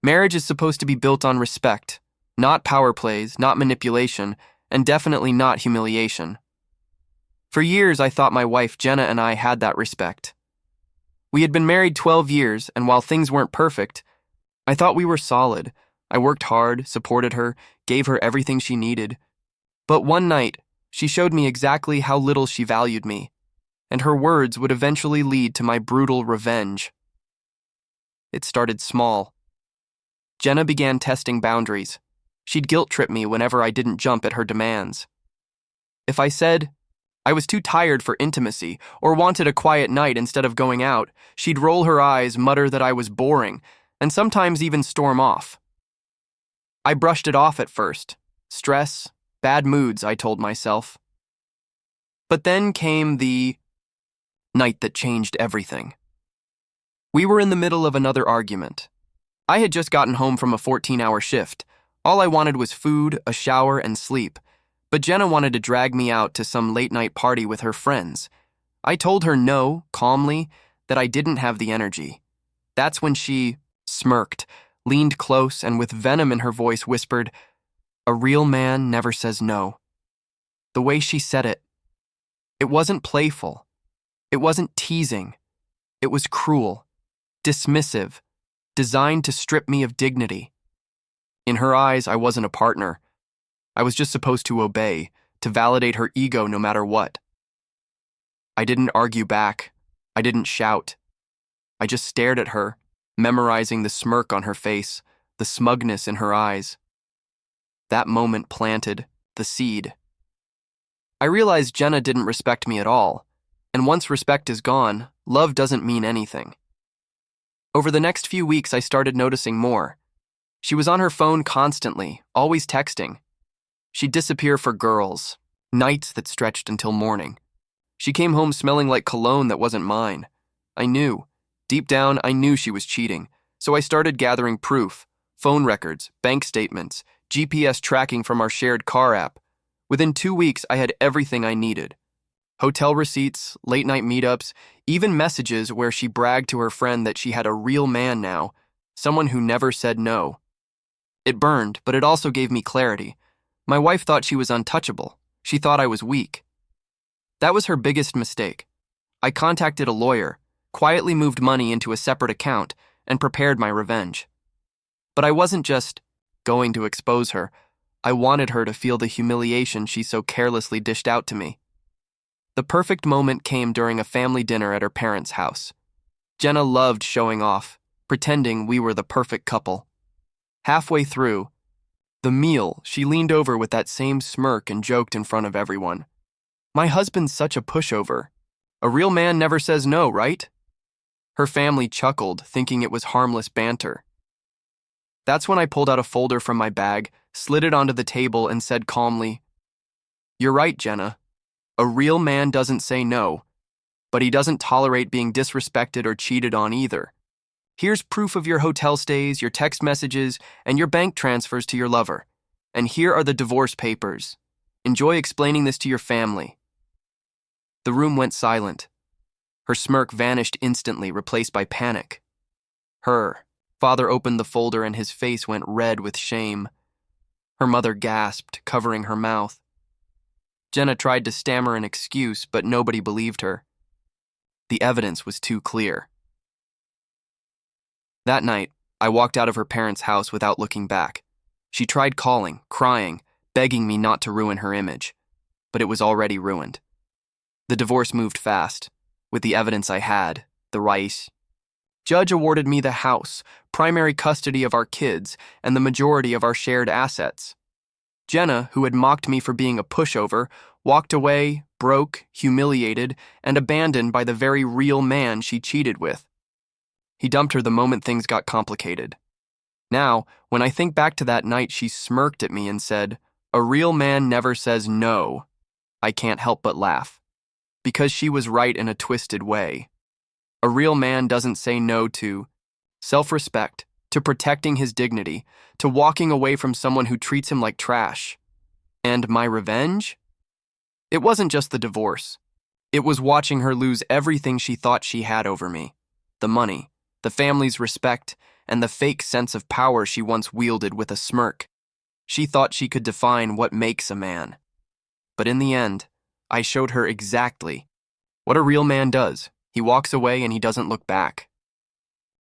Marriage is supposed to be built on respect, not power plays, not manipulation, and definitely not humiliation. For years, I thought my wife Jenna and I had that respect. We had been married 12 years, and while things weren't perfect, I thought we were solid. I worked hard, supported her, gave her everything she needed. But one night, she showed me exactly how little she valued me, and her words would eventually lead to my brutal revenge. It started small. Jenna began testing boundaries. She'd guilt-trip me whenever I didn't jump at her demands. If I said I was too tired for intimacy or wanted a quiet night instead of going out, she'd roll her eyes, mutter that I was boring, and sometimes even storm off. I brushed it off at first. Stress, bad moods, I told myself. But then came the night that changed everything. We were in the middle of another argument. I had just gotten home from a 14-hour shift. All I wanted was food, a shower, and sleep. But Jenna wanted to drag me out to some late-night party with her friends. I told her no, calmly, that I didn't have the energy. That's when she smirked, leaned close, and with venom in her voice whispered, "A real man never says no." The way she said it wasn't playful. It wasn't teasing. It was cruel, dismissive, designed to strip me of dignity. In her eyes, I wasn't a partner. I was just supposed to obey, to validate her ego no matter what. I didn't argue back. I didn't shout. I just stared at her, memorizing the smirk on her face, the smugness in her eyes. That moment planted the seed. I realized Jenna didn't respect me at all, and once respect is gone, love doesn't mean anything. Over the next few weeks, I started noticing more. She was on her phone constantly, always texting. She'd disappear for girls, nights that stretched until morning. She came home smelling like cologne that wasn't mine. I knew. Deep down, I knew she was cheating, so I started gathering proof, phone records, bank statements, GPS tracking from our shared car app. Within 2 weeks, I had everything I needed. Hotel receipts, late-night meetups, even messages where she bragged to her friend that she had a real man now, someone who never said no. It burned, but it also gave me clarity. My wife thought she was untouchable. She thought I was weak. That was her biggest mistake. I contacted a lawyer, quietly moved money into a separate account, and prepared my revenge. But I wasn't just going to expose her. I wanted her to feel the humiliation she so carelessly dished out to me. The perfect moment came during a family dinner at her parents' house. Jenna loved showing off, pretending we were the perfect couple. Halfway through the meal, she leaned over with that same smirk and joked in front of everyone. "My husband's such a pushover. A real man never says no, right?" Her family chuckled, thinking it was harmless banter. That's when I pulled out a folder from my bag, slid it onto the table, and said calmly, "You're right, Jenna. A real man doesn't say no, but he doesn't tolerate being disrespected or cheated on either. Here's proof of your hotel stays, your text messages, and your bank transfers to your lover. And here are the divorce papers. Enjoy explaining this to your family." The room went silent. Her smirk vanished instantly, replaced by panic. Her father opened the folder and his face went red with shame. Her mother gasped, covering her mouth. Jenna tried to stammer an excuse, but nobody believed her. The evidence was too clear. That night, I walked out of her parents' house without looking back. She tried calling, crying, begging me not to ruin her image, but it was already ruined. The divorce moved fast. With the evidence I had, the right judge awarded me the house, primary custody of our kids, and the majority of our shared assets. Jenna, who had mocked me for being a pushover, walked away, broke, humiliated, and abandoned by the very real man she cheated with. He dumped her the moment things got complicated. Now, when I think back to that night, she smirked at me and said, "A real man never says no." I can't help but laugh. Because she was right in a twisted way. A real man doesn't say no to self-respect, to protecting his dignity, to walking away from someone who treats him like trash. And my revenge? It wasn't just the divorce. It was watching her lose everything she thought she had over me. The money, the family's respect, and the fake sense of power she once wielded with a smirk. She thought she could define what makes a man. But in the end, I showed her exactly what a real man does. He walks away and he doesn't look back.